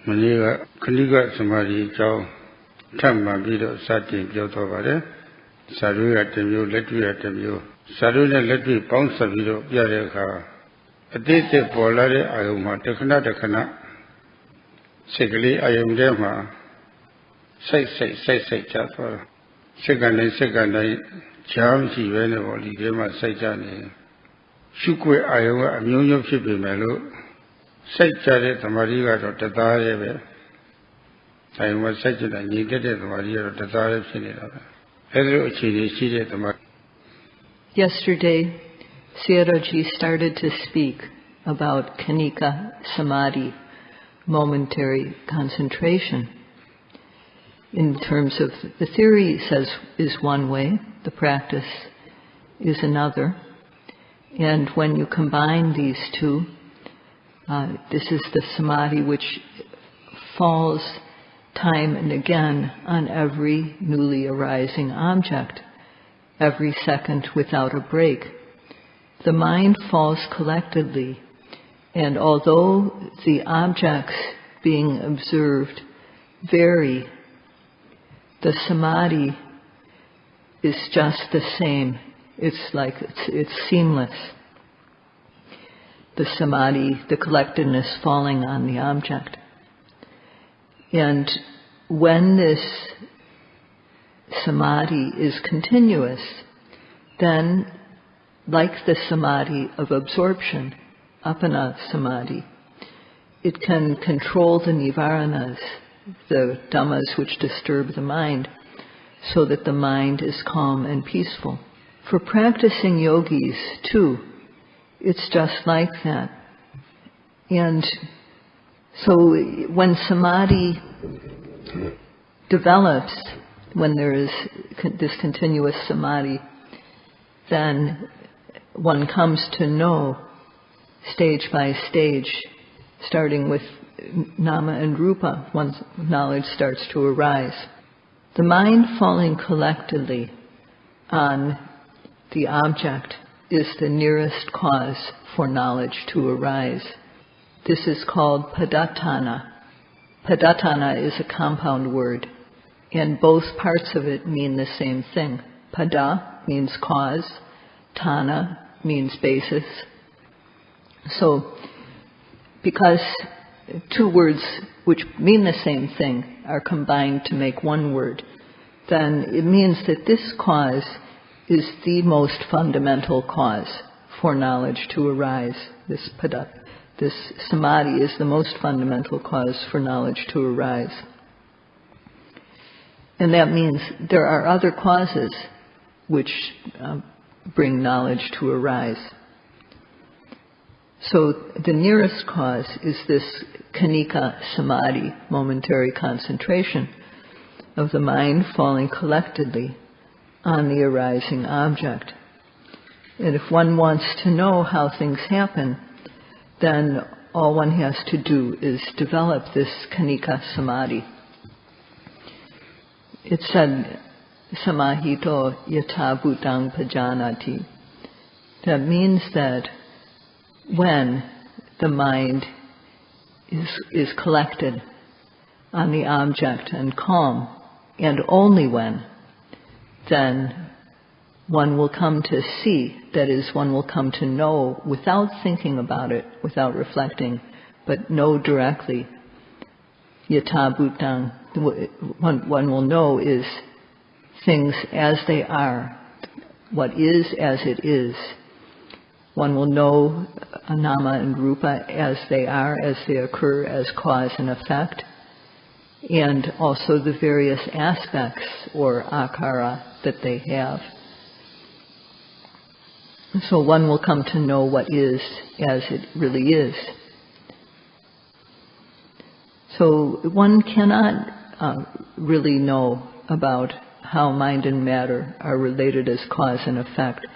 Maniga Kaniga Samadhi Chow Tamma Bido Satin Piotobare Saruya Temu, Letuya Temu, Saruya Letu Pounce Bido Yareka. A date polare Ayuma, Takana, Segli Ayumdema, say, Chaffer. Second night, Charmsy Venerable, Gema Sajani. Shukwe Iowa, a million shipping mellow. Say Chadet, the Maria of Tatare. I was such a needed the Maria of Tatare. Yesterday, Sayadaw started to speak about Kanika Samadhi, momentary concentration. In terms of the theory, says is one way, the practice is another. And when you combine these two, this is the samadhi which falls time and again on every newly arising object, every second without a break. The mind falls collectedly, and although the objects being observed vary, the samadhi is just the same. It's seamless. The samadhi, the collectedness falling on the object. And when this samadhi is continuous, then like the samadhi of absorption, apana samadhi, it can control the nivaranas, the dhammas which disturb the mind, so that the mind is calm and peaceful. For practicing yogis, too, it's just like that. And so when samadhi develops, when there is this continuous samadhi, then one comes to know stage by stage, starting with nama and rupa, one's knowledge starts to arise. The mind falling collectedly on the object is the nearest cause for knowledge to arise. This is called Panditarama. Panditarama is a compound word, and both parts of it mean the same thing. Pada means cause, Tana means basis. So, because two words which mean the same thing are combined to make one word, then it means that this cause is the most fundamental cause for knowledge to arise. This samadhi is the most fundamental cause for knowledge to arise. And that means there are other causes which bring knowledge to arise. So the nearest cause is this kanika samadhi, momentary concentration of the mind falling collectedly on the arising object. And if one wants to know how things happen, then all one has to do is develop this kanika samadhi. It said, samahito yatha bhutang pajanati. That means that when the mind is collected on the object and calm, and only when, then one will come to see, that is, one will come to know without thinking about it, without reflecting, but know directly. Yatha bhutang, one will know is things as they are, what is as it is. One will know nama and rupa as they are, as they occur as cause and effect, and also the various aspects or akara that they have. So one will come to know what is as it really is. So one cannot really know about how mind and matter are related as cause and effect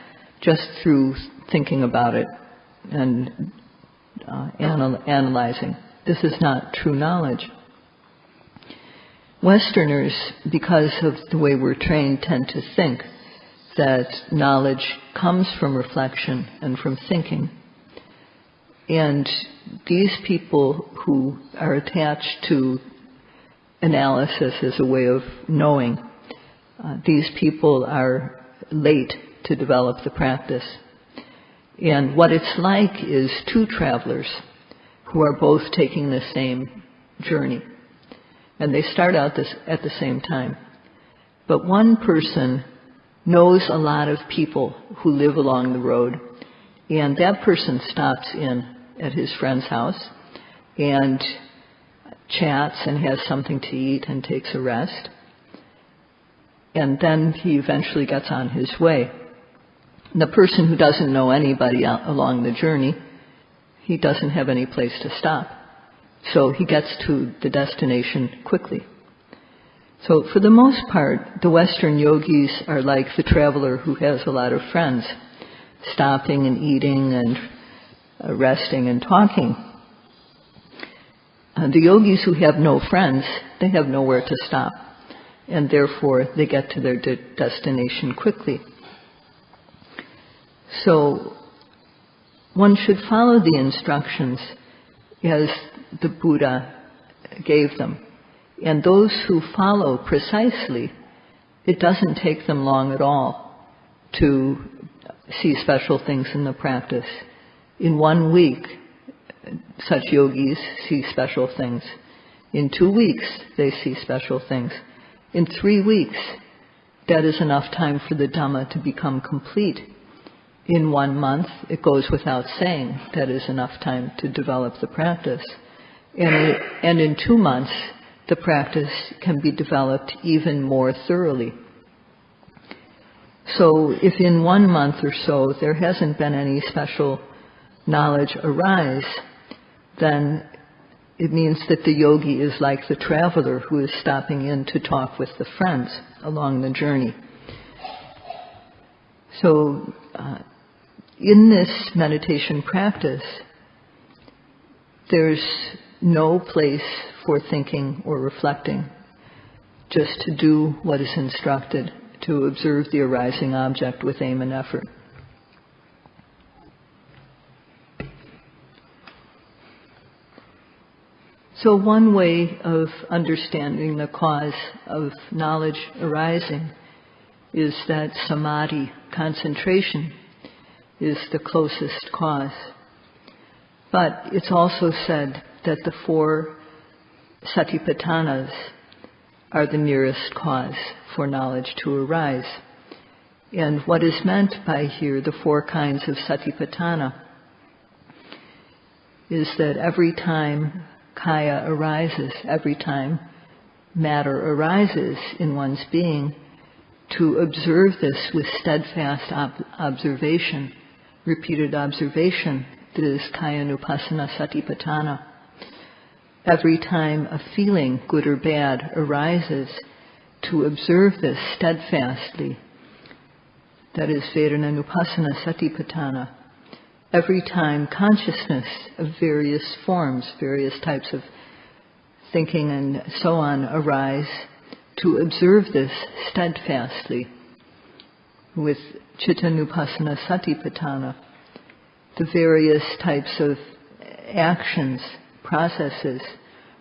just through thinking about it and analyzing. This is not true knowledge. Westerners, because of the way we're trained, tend to think that knowledge comes from reflection and from thinking. And these people who are attached to analysis as a way of knowing, these people are late to develop the practice. And what it's like is two travelers who are both taking the same journey. And they start out at the same time. But one person knows a lot of people who live along the road, and that person stops in at his friend's house and chats and has something to eat and takes a rest. And then he eventually gets on his way. The person who doesn't know anybody along the journey, he doesn't have any place to stop. So he gets to the destination quickly. So for the most part, the Western yogis are like the traveler who has a lot of friends, stopping and eating and resting and talking. The yogis who have no friends, they have nowhere to stop, and therefore they get to their destination quickly. So one should follow the instructions as the Buddha gave them. And those who follow precisely, it doesn't take them long at all to see special things in the practice. In 1 week, such yogis see special things. In 2 weeks, they see special things. In 3 weeks, that is enough time for the Dhamma to become complete. In 1 month, it goes without saying, that is enough time to develop the practice. And in 2 months, the practice can be developed even more thoroughly. So if in 1 month or so there hasn't been any special knowledge arise, then it means that the yogi is like the traveler who is stopping in to talk with the friends along the journey. So in this meditation practice, there's no place for thinking or reflecting, just to do what is instructed, to observe the arising object with aim and effort. So one way of understanding the cause of knowledge arising is that samadhi, concentration, is the closest cause. But it's also said that the 4 satipatthanas are the nearest cause for knowledge to arise. And what is meant by here, the 4 kinds of satipatthana, is that every time kaya arises, every time matter arises in one's being, to observe this with steadfast observation, repeated observation, that is kaya-nupassana satipatthana. Every time a feeling, good or bad, arises, to observe this steadfastly, that is vedana-nupassana satipatthana. Every time consciousness of various forms, various types of thinking and so on arise, to observe this steadfastly with chitta-nupassana satipatthana. The various types of actions, processes,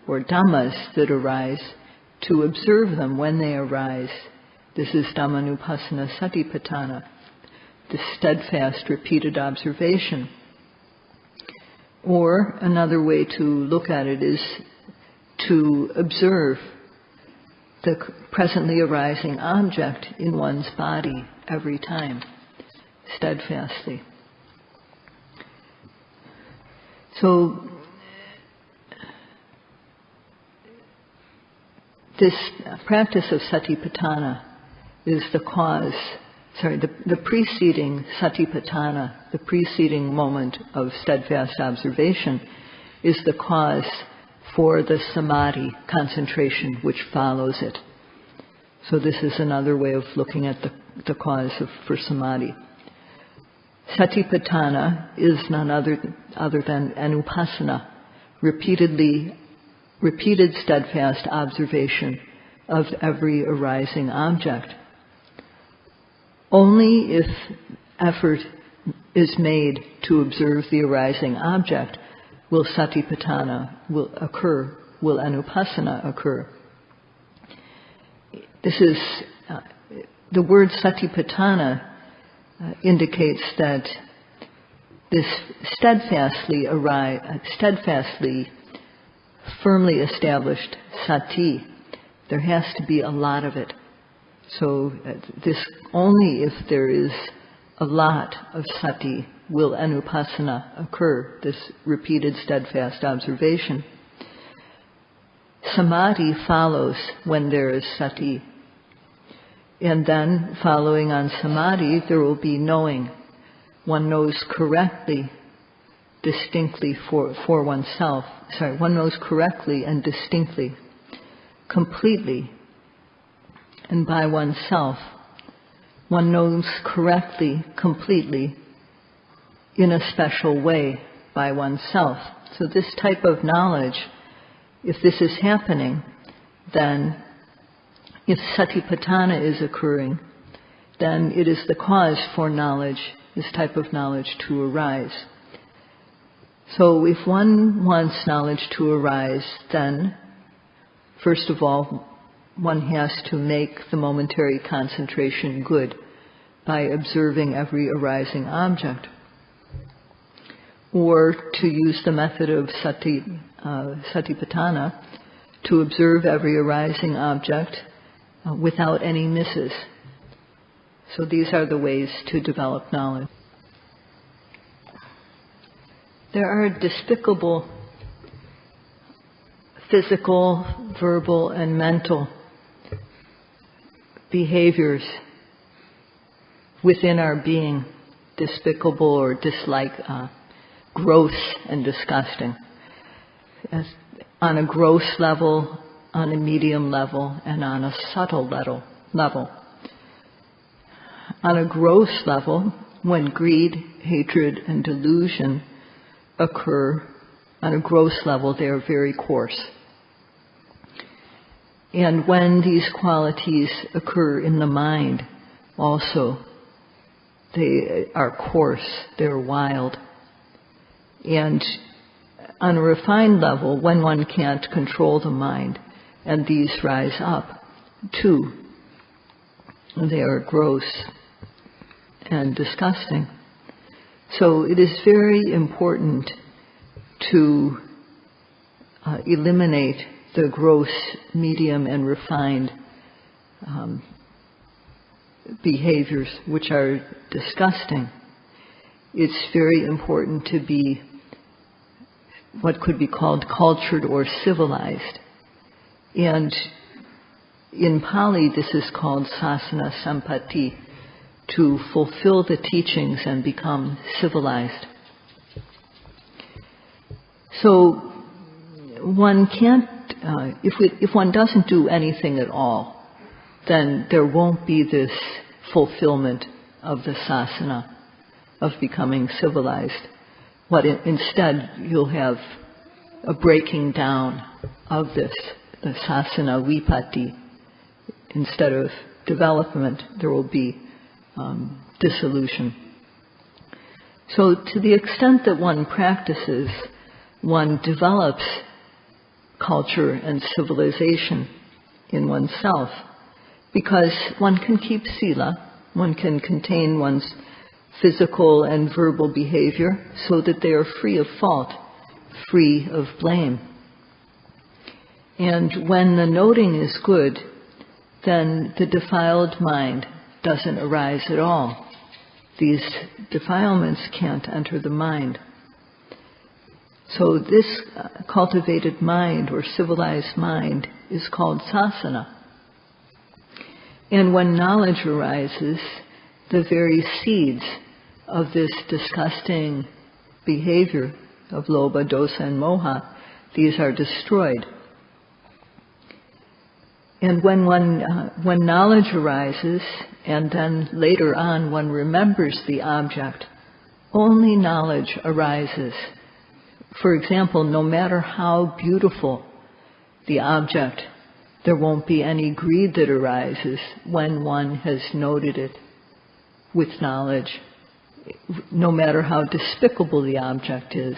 or dhammas that arise, to observe them when they arise. This is dhammanupassana satipatthana, the steadfast repeated observation. Or another way to look at it is to observe the presently arising object in one's body every time, steadfastly. So this practice of satipatthana is the cause, the preceding satipatthana, the preceding moment of steadfast observation, is the cause for the samadhi, concentration, which follows it. So this is another way of looking at the cause for samadhi. Satipatthana is none other than anupassana, repeated steadfast observation of every arising object. Only if effort is made to observe the arising object, will satipatthana occur, will anupassana occur. This is, the word satipatthana indicates that this steadfastly, firmly established sati, there has to be a lot of it. So this, only if there is a lot of sati will anupassana occur, this repeated steadfast observation. Samadhi follows when there is sati. And then, following on samadhi, there will be knowing. One knows correctly, distinctly for oneself. One knows correctly and distinctly, completely, and by oneself. One knows correctly, completely, in a special way, by oneself. So this type of knowledge, if this is happening, then if satipatthana is occurring, then it is the cause for knowledge, this type of knowledge, to arise. So if one wants knowledge to arise, then, first of all, one has to make the momentary concentration good by observing every arising object. Or to use the method of satipatthana, to observe every arising object without any misses. So these are the ways to develop knowledge. There are despicable physical, verbal, and mental behaviors within our being, despicable or gross and disgusting. On a gross level, on a medium level, and on a subtle level. On a gross level, when greed, hatred, and delusion occur, on a gross level, they are very coarse. And when these qualities occur in the mind, also, they are coarse, they're wild. And on a refined level, when one can't control the mind, and these rise up, too, they are gross and disgusting. So it is very important to eliminate the gross, medium, and refined behaviors which are disgusting. It's very important to be what could be called cultured or civilized. And in Pali, this is called sasana sampatti, to fulfill the teachings and become civilized. So one can't, if one doesn't do anything at all, then there won't be this fulfillment of the sasana, of becoming civilized. Instead, you'll have a breaking down of this, the sasana vipatti. Instead of development, there will be dissolution. So to the extent that one practices, one develops culture and civilization in oneself, because one can keep sila, one can contain one's physical and verbal behavior so that they are free of fault, free of blame. And when the noting is good, then the defiled mind doesn't arise at all. These defilements can't enter the mind. So this cultivated mind or civilized mind is called sasana. And when knowledge arises, the very seeds of this disgusting behavior of lobha, dosa, and moha, these are destroyed. And when knowledge arises, and then later on one remembers the object, only knowledge arises. For example, no matter how beautiful the object, there won't be any greed that arises when one has noted it with knowledge no matter how despicable the object is,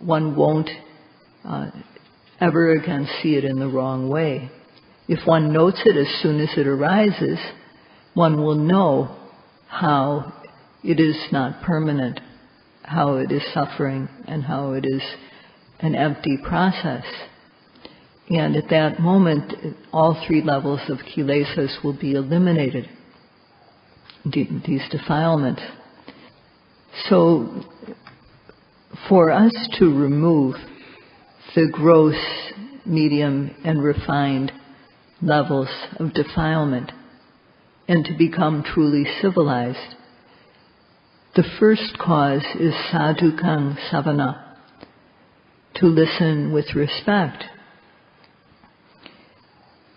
one won't ever again see it in the wrong way. If one notes it as soon as it arises, one will know how it is not permanent, how it is suffering, and how it is an empty process. And at that moment, all three levels of kilesas will be eliminated, these defilements. So, for us to remove the gross, medium, and refined levels of defilement and to become truly civilized, the first cause is sadhukang savana, to listen with respect.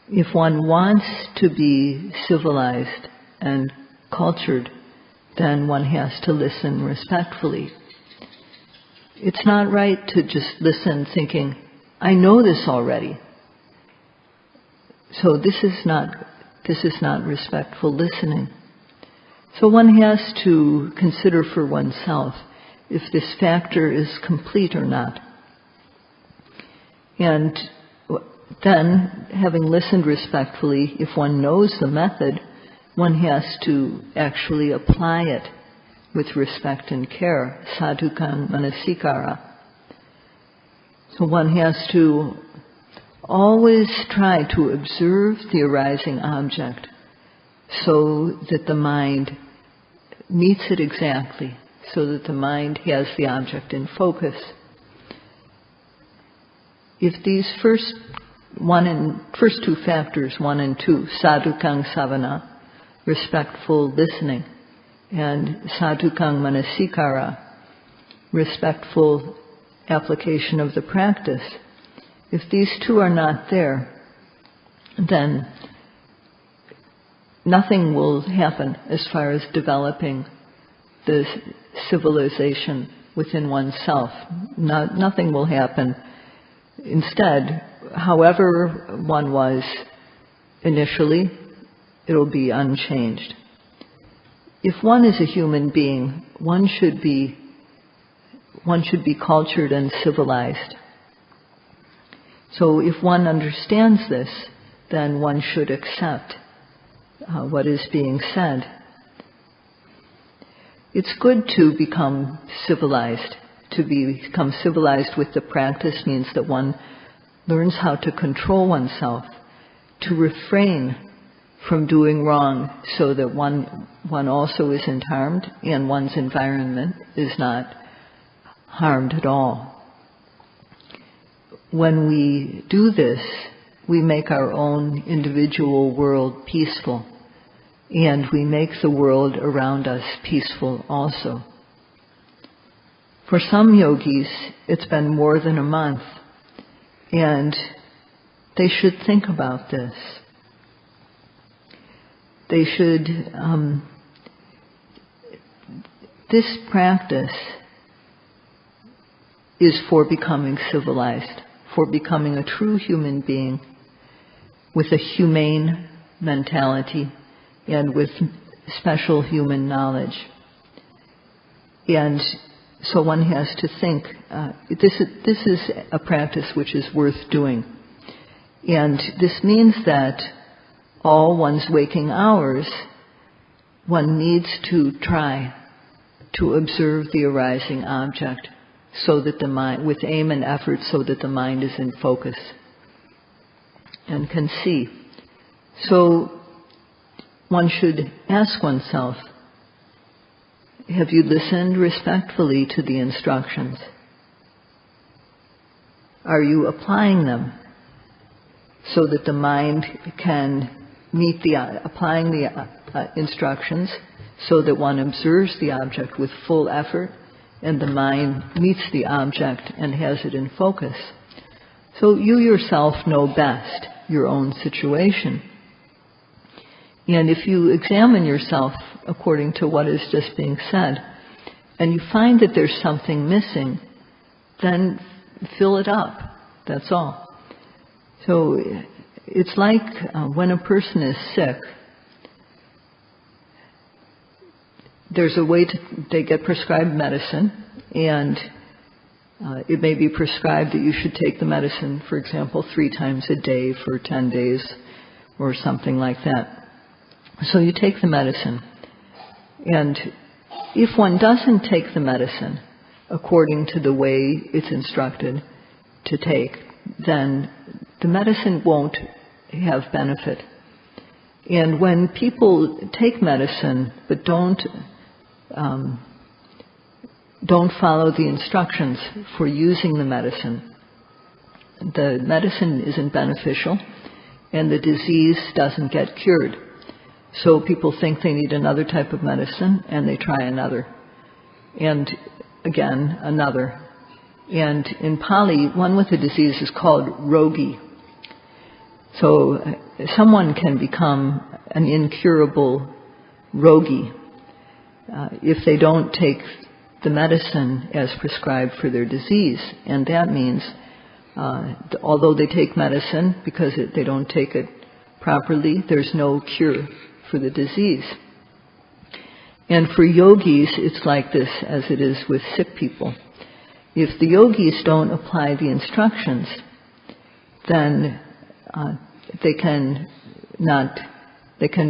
If one wants to be civilized and cultured, then one has to listen respectfully. It's not right to just listen thinking, I know this already. So this is not respectful listening. So one has to consider for oneself if this factor is complete or not. And then, having listened respectfully, if one knows the method, one has to actually apply it with respect and care, sadhukang manasikara. So one has to always try to observe the arising object so that the mind meets it exactly, so that the mind has the object in focus. If these first two factors, 1 and 2, sadhukang savana, respectful listening, and sadhukang manasikara, respectful application of the practice, if these two are not there, then nothing will happen as far as developing the civilization within oneself. Nothing will happen. Instead, however one was initially, it will be unchanged. If one is a human being, one should be cultured and civilized. So if one understands this, then one should accept what is being said. It's good to become civilized. To become civilized with the practice means that one learns how to control oneself, to refrain from doing wrong so that one also isn't harmed and one's environment is not harmed at all. When we do this, we make our own individual world peaceful, and we make the world around us peaceful also. For some yogis, it's been more than a month, and they should think about this. They should, this practice is for becoming civilized, for becoming a true human being with a humane mentality and with special human knowledge. And so one has to think, this is a practice which is worth doing. And this means that all one's waking hours, one needs to try to observe the arising object so that the mind, with aim and effort, so that the mind is in focus and can see. So one should ask oneself, have you listened respectfully to the instructions? Are you applying them so that the mind can meet applying the instructions so that one observes the object with full effort and the mind meets the object and has it in focus? So you yourself know best your own situation. And if you examine yourself according to what is just being said, and you find that there's something missing, then fill it up. That's all. So it's like when a person is sick, there's a way they get prescribed medicine, and it may be prescribed that you should take the medicine, for example, 3 times a day for 10 days or something like that. So you take the medicine. And if one doesn't take the medicine according to the way it's instructed to take, then the medicine won't have benefit. And when people take medicine but don't follow the instructions for using the medicine isn't beneficial and the disease doesn't get cured. So people think they need another type of medicine and they try another. And again, another. And in Pali, one with the disease is called rogi. So someone can become an incurable rogi if they don't take the medicine as prescribed for their disease. And that means, although they take medicine, because they don't take it properly, there's no cure for the disease. And for yogis, it's like this as it is with sick people. If the yogis don't apply the instructions, then they can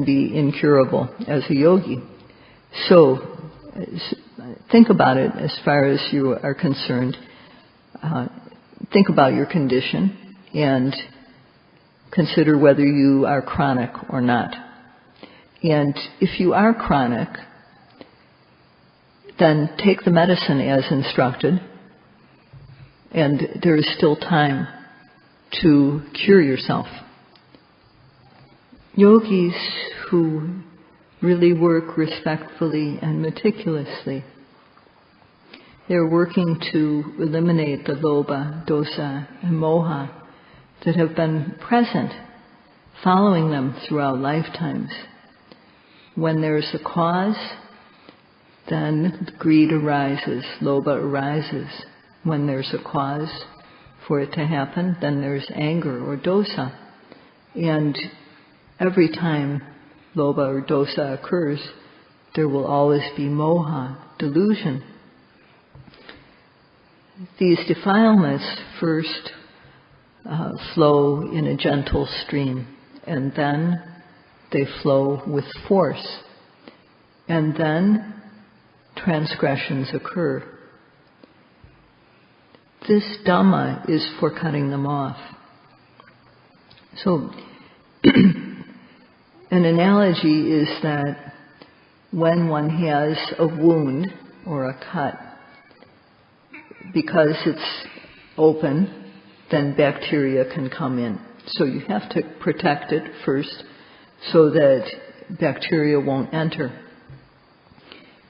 be incurable as a yogi. So think about it as far as you are concerned. Think about your condition and consider whether you are chronic or not. And if you are chronic, then take the medicine as instructed, and there is still time to cure yourself. Yogis who really work respectfully and meticulously, they're working to eliminate the lobha, dosa, and moha that have been present, following them throughout lifetimes. When there's a cause, then greed arises, lobha arises. When there's a cause for it to happen, then there's anger or dosa. And every time lobha or dosa occurs, there will always be moha, delusion. These defilements first flow in a gentle stream, and then they flow with force. And then transgressions occur. This Dhamma is for cutting them off. So, an analogy is that when one has a wound or a cut, because it's open, then bacteria can come in. So you have to protect it first so that bacteria won't enter.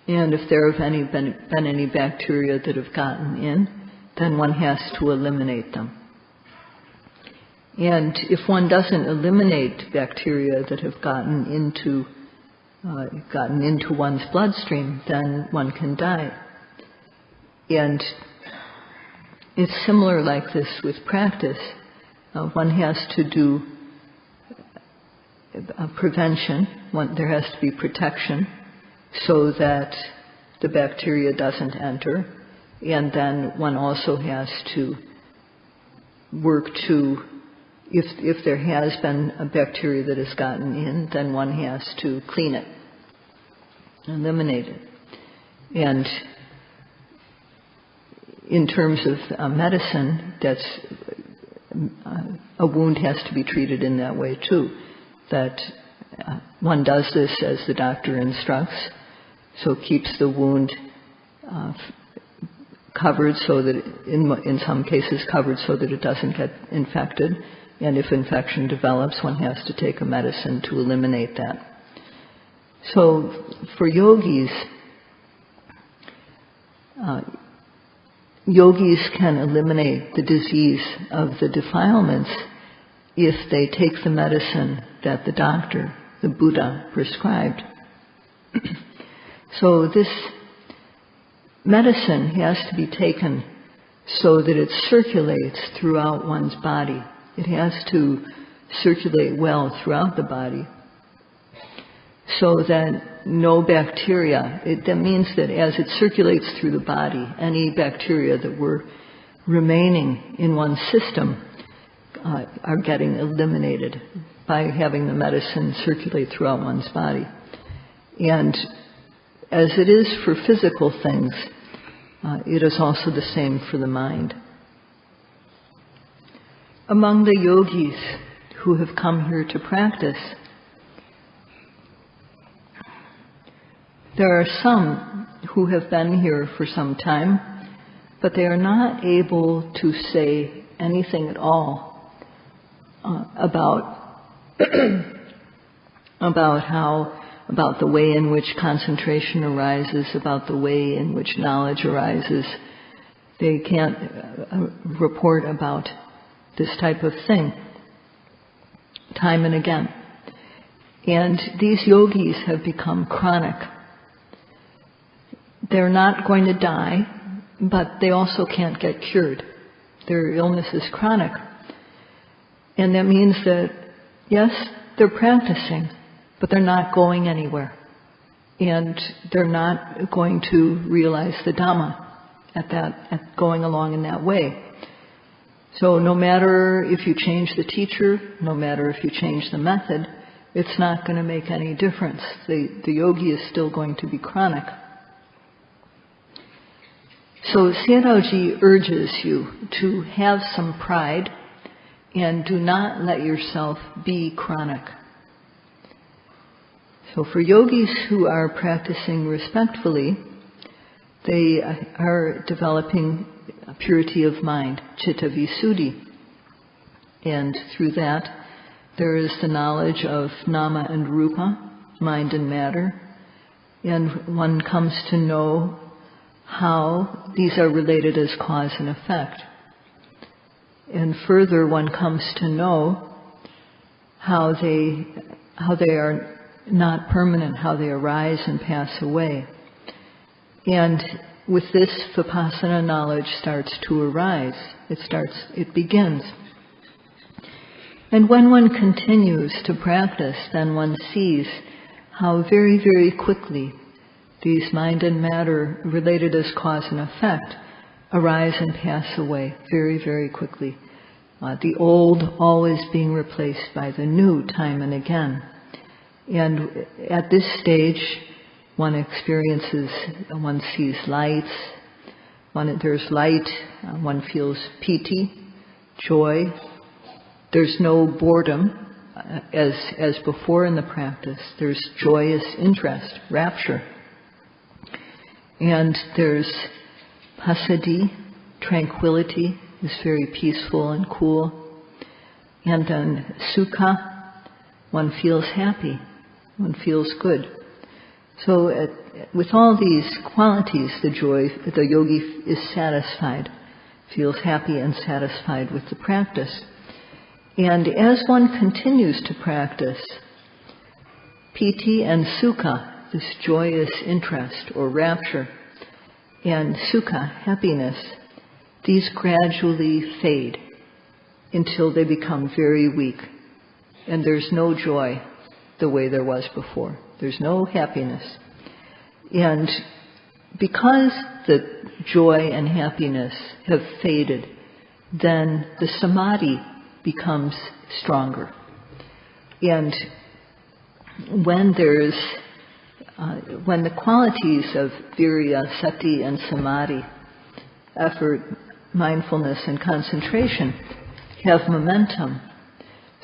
And if there have been any bacteria that have gotten in, then one has to eliminate them. And if one doesn't eliminate bacteria that have gotten into one's bloodstream, then one can die. And it's similar like this with practice. One has to do prevention. There has to be protection so that the bacteria doesn't enter. And then one also has to work to, if there has been a bacteria that has gotten in, then one has to clean it, eliminate it. And in terms of medicine, a wound has to be treated in that way too. That one does this as the doctor instructs, so keeps the wound covered so that, in some cases, covered so that it doesn't get infected. And if infection develops, one has to take a medicine to eliminate that. So for yogis, yogis can eliminate the disease of the defilements if they take the medicine that the doctor, the Buddha, prescribed. So this medicine has to be taken so that it circulates throughout one's body. It has to circulate well throughout the body so that no bacteria, that means that as it circulates through the body, any bacteria that were remaining in one's system are getting eliminated by having the medicine circulate throughout one's body. And as it is for physical things, it is also the same for the mind. Among the yogis who have come here to practice, there are some who have been here for some time, but they are not able to say anything at all about about the way in which concentration arises, about the way in which knowledge arises. They can't report about this type of thing time and again. And these yogis have become chronic. They're not going to die, but they also can't get cured. Their illness is chronic. And that means that, yes, they're practicing, but they're not going anywhere. And they're not going to realize the Dhamma at going along in that way. So no matter if you change the teacher, no matter if you change the method, it's not going to make any difference. The yogi is still going to be chronic. So Sayadaw urges you to have some pride and do not let yourself be chronic. So for yogis who are practicing respectfully, they are developing purity of mind, citta visuddhi. And through that, there is the knowledge of nama and rupa, mind and matter, and one comes to know how these are related as cause and effect. And further, one comes to know how they are not permanent, how they arise and pass away. And with this, vipassana knowledge starts to arise. It begins. And when one continues to practice, then one sees how very, very quickly these mind and matter related as cause and effect arise and pass away very, very quickly. The old always being replaced by the new time and again. And at this stage, one experiences, one sees lights. There's light, one feels piti, joy. There's no boredom as before in the practice. There's joyous interest, rapture. And there's passaddhi, tranquility, is very peaceful and cool. And then sukha, one feels happy, one feels good. So with all these qualities, the yogi is satisfied, feels happy and satisfied with the practice. And as one continues to practice, piti and sukha, this joyous interest or rapture, and sukha, happiness, these gradually fade until they become very weak. And there's no joy the way there was before. There's no happiness. And because the joy and happiness have faded, then the samadhi becomes stronger. And when the qualities of virya, sati, and samadhi, effort, mindfulness, and concentration have momentum,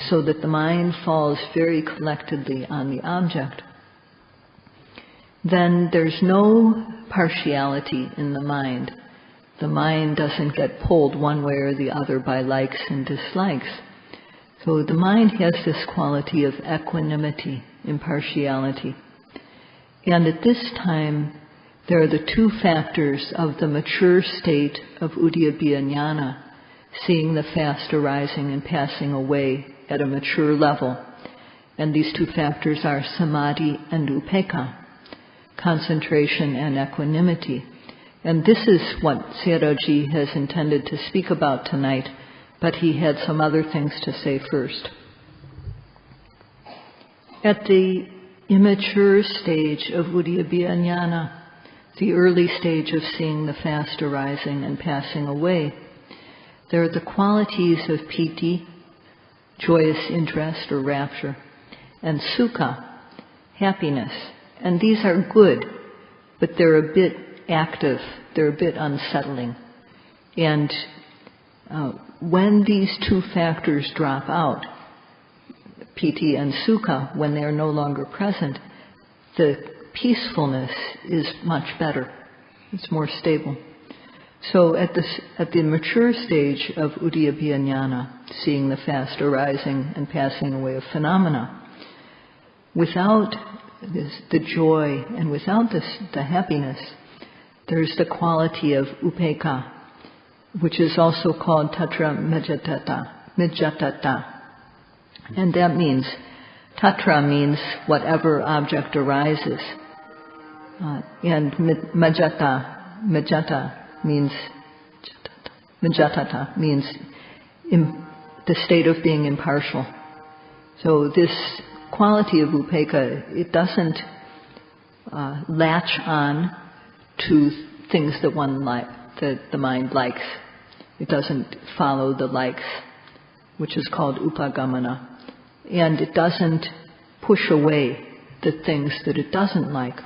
so that the mind falls very collectedly on the object, then there's no partiality in the mind. The mind doesn't get pulled one way or the other by likes and dislikes. So the mind has this quality of equanimity, impartiality. And at this time, there are the two factors of the mature state of udyabbiya jnana, seeing the fast arising and passing away at a mature level. And these two factors are samadhi and upekkha, concentration and equanimity. And this is what Sayadaw has intended to speak about tonight, but he had some other things to say first. At the immature stage of Uddiyabhya Jnana, the early stage of seeing the fast arising and passing away, there are the qualities of piti, joyous interest or rapture, and sukha, happiness. And these are good, but they're a bit active, they're a bit unsettling. And when these two factors drop out, piti and sukha, when they are no longer present, the peacefulness is much better. It's more stable. So at the mature stage of Uddiyabhya Jnana, seeing the fast arising and passing away of phenomena, without the joy and without the happiness, there's the quality of upekkha, which is also called tatra mijatata. And that means, tatra means whatever object arises. And mijata means, mijatata means the state of being impartial. So this quality of upekkha, it doesn't latch on to things that that the mind likes. It doesn't follow the likes, which is called upagamana. And it doesn't push away the things that it doesn't like.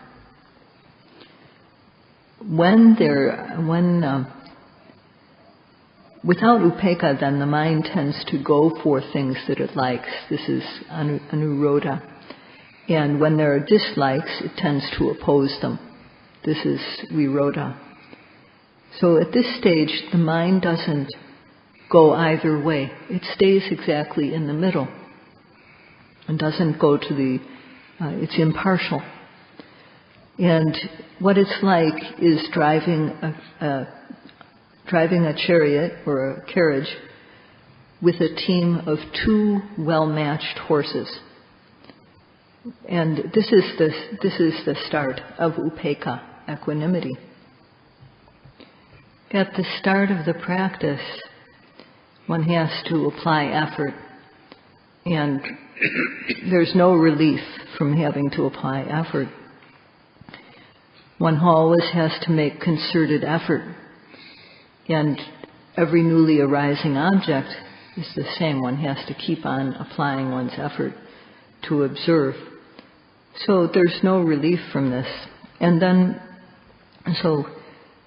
Without upekkha, then the mind tends to go for things that it likes. This is anurodha. And when there are dislikes, it tends to oppose them. This is virodha. So at this stage, the mind doesn't go either way. It stays exactly in the middle and doesn't go to it's impartial. And what it's like is driving a chariot or a carriage with a team of two well-matched horses. And this is the start of upekkha, equanimity. At the start of the practice, one has to apply effort, and there's no relief from having to apply effort. One always has to make concerted effort, and every newly arising object is the same. One has to keep on applying one's effort to observe. So there's no relief from this. And then, so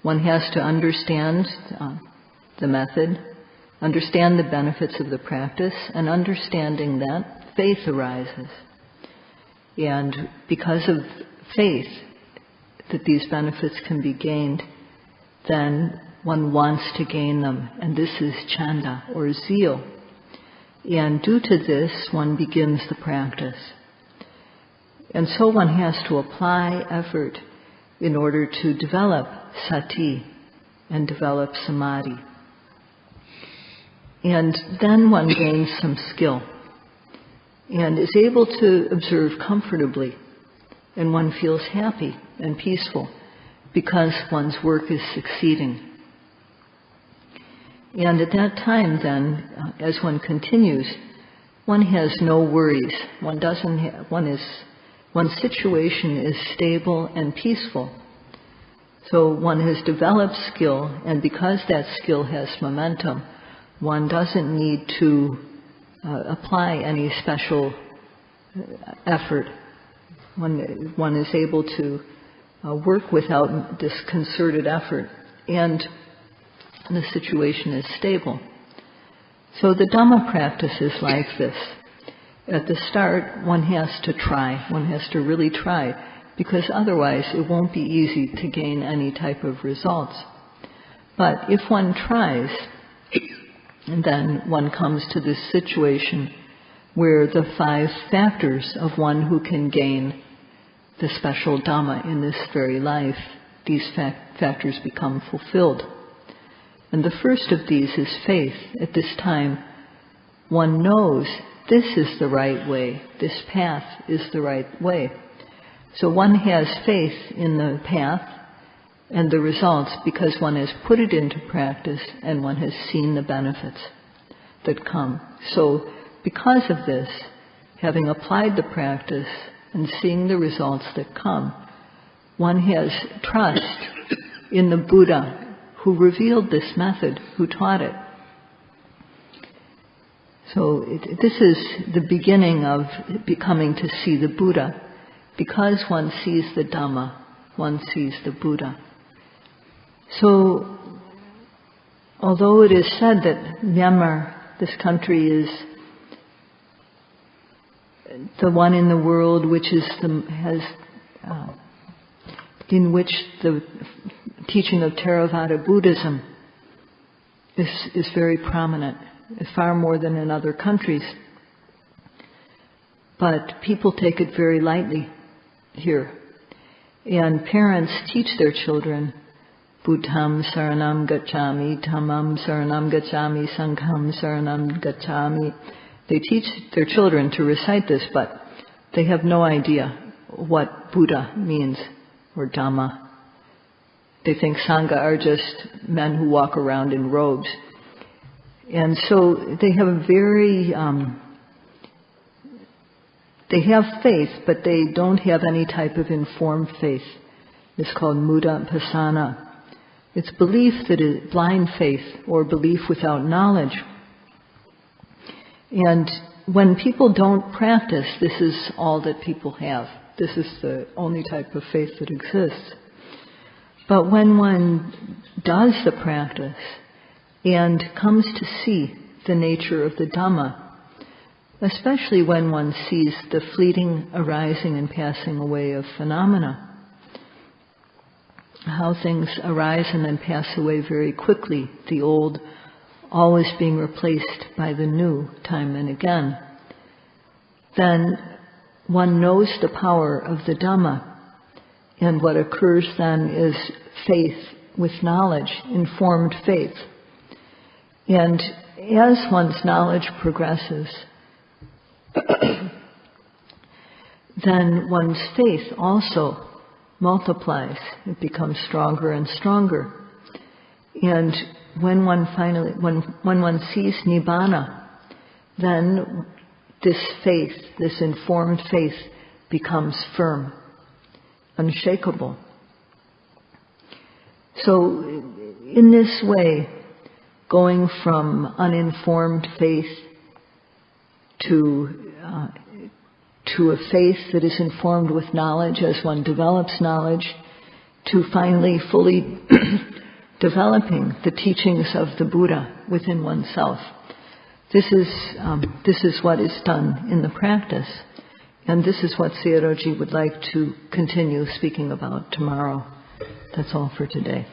one has to understand the method, understand the benefits of the practice, and understanding that faith arises. And because of faith that these benefits can be gained, then one wants to gain them. And this is chanda, or zeal. And due to this, one begins the practice. And so one has to apply effort in order to develop sati and develop samadhi. And then one gains some skill and is able to observe comfortably, and one feels happy and peaceful because one's work is succeeding. And at that time then, as one continues, one has no worries. One's situation is stable and peaceful. So one has developed skill, and because that skill has momentum, one doesn't need to apply any special effort. One is able to work without this concerted effort, and the situation is stable. So the Dhamma practice is like this. At the start, one has to try. One has to really try, because otherwise it won't be easy to gain any type of results. But if one tries, and then one comes to this situation where the 5 factors of one who can gain the special Dhamma in this very life, these factors become fulfilled. And the first of these is faith. At this time, one knows this is the right way. This path is the right way. So one has faith in the path and the results because one has put it into practice and one has seen the benefits that come. So because of this, having applied the practice and seeing the results that come, one has trust in the Buddha who revealed this method, who taught it. So this is the beginning of becoming to see the Buddha. Because one sees the Dhamma, one sees the Buddha. So, although it is said that Myanmar, this country, is the one in the world which is in which the teaching of Theravada Buddhism is very prominent, far more than in other countries. But people take it very lightly here. And parents teach their children, Buddham Saranam Gacchami, Dhammam Saranam Gacchami, Sangham Saranam Gacchami. They teach their children to recite this, but they have no idea what Buddha means or Dhamma. They think Sangha are just men who walk around in robes. And so they have a very... they have faith, but they don't have any type of informed faith. It's called Muda Pasana. It's belief that is blind faith, or belief without knowledge. And when people don't practice, this is all that people have. This is the only type of faith that exists. But when one does the practice and comes to see the nature of the Dhamma, especially when one sees the fleeting arising and passing away of phenomena, how things arise and then pass away very quickly, the old always being replaced by the new time and again, then one knows the power of the Dhamma. And what occurs then is faith with knowledge, informed faith. And as one's knowledge progresses, then one's faith also multiplies. It becomes stronger and stronger. And when one finally, when one sees Nibbana, then this faith, this informed faith, becomes firm, unshakable. So in this way, going from uninformed faith to a faith that is informed with knowledge as one develops knowledge, to finally fully developing the teachings of the Buddha within oneself. This is what is done in the practice, and this is what Sayadaw would like to continue speaking about tomorrow. That's all for today.